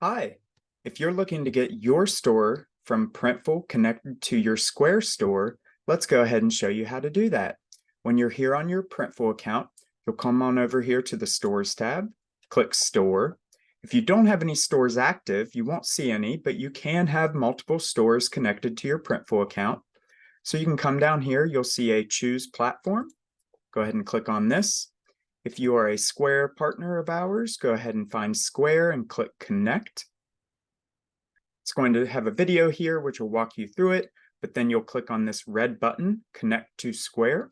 Hi, if you're looking to get your store from Printful connected to your Square store, let's go ahead and show you how to do that. When you're here on your Printful account, you'll come on over here to the Stores tab, click Store. If you don't have any stores active, you won't see any, but you can have multiple stores connected to your Printful account. So you can come down here, you'll see a Choose Platform. Go ahead and click on this. If you are a Square partner of ours, go ahead and find Square and click Connect. It's going to have a video here which will walk you through it, but then you'll click on this red button, Connect to Square.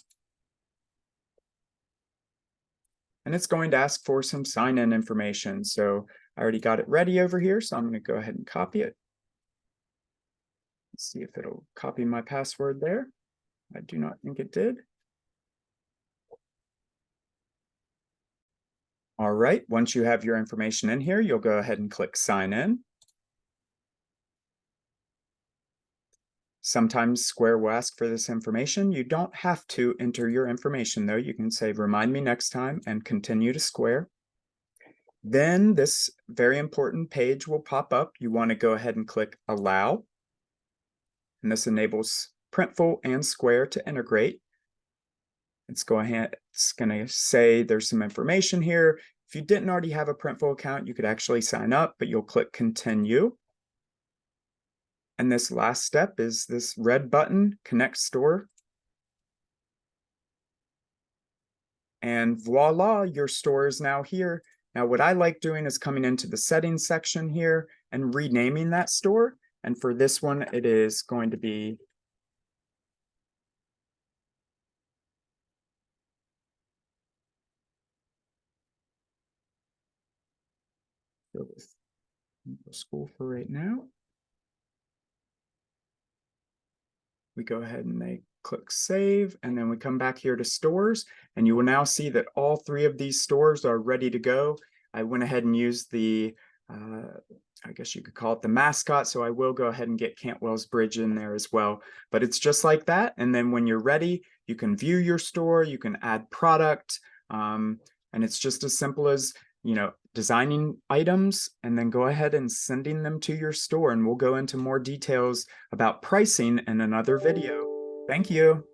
And it's going to ask for some sign-in information. So I already got it ready over here, so I'm going to go ahead and copy it. Let's see if it'll copy my password there. I do not think it did. All right, once you have your information in here, you'll go ahead and click Sign In. Sometimes Square will ask for this information. You don't have to enter your information though. You can say, remind me next time, and continue to Square. Then this very important page will pop up. You want to go ahead and click Allow. And this enables Printful and Square to integrate. It's going to say there's some information here. If you didn't already have a Printful account, you could actually sign up, but you'll click Continue. And this last step is this red button, Connect Store. And voila, your store is now here. Now, what I like doing is coming into the settings section here and renaming that store. And for this one, it is going to be go with school for right now. We go ahead and click save, and then we come back here to stores, and you will now see that all three of these stores are ready to go. I went ahead and used the, I guess you could call it the mascot, so I will go ahead and get Cantwell's Bridge in there as well. But it's just like that, and then when you're ready, you can view your store, you can add product, and it's just as simple as, designing items and then go ahead and sending them to your store. And we'll go into more details about pricing in another video. Thank you.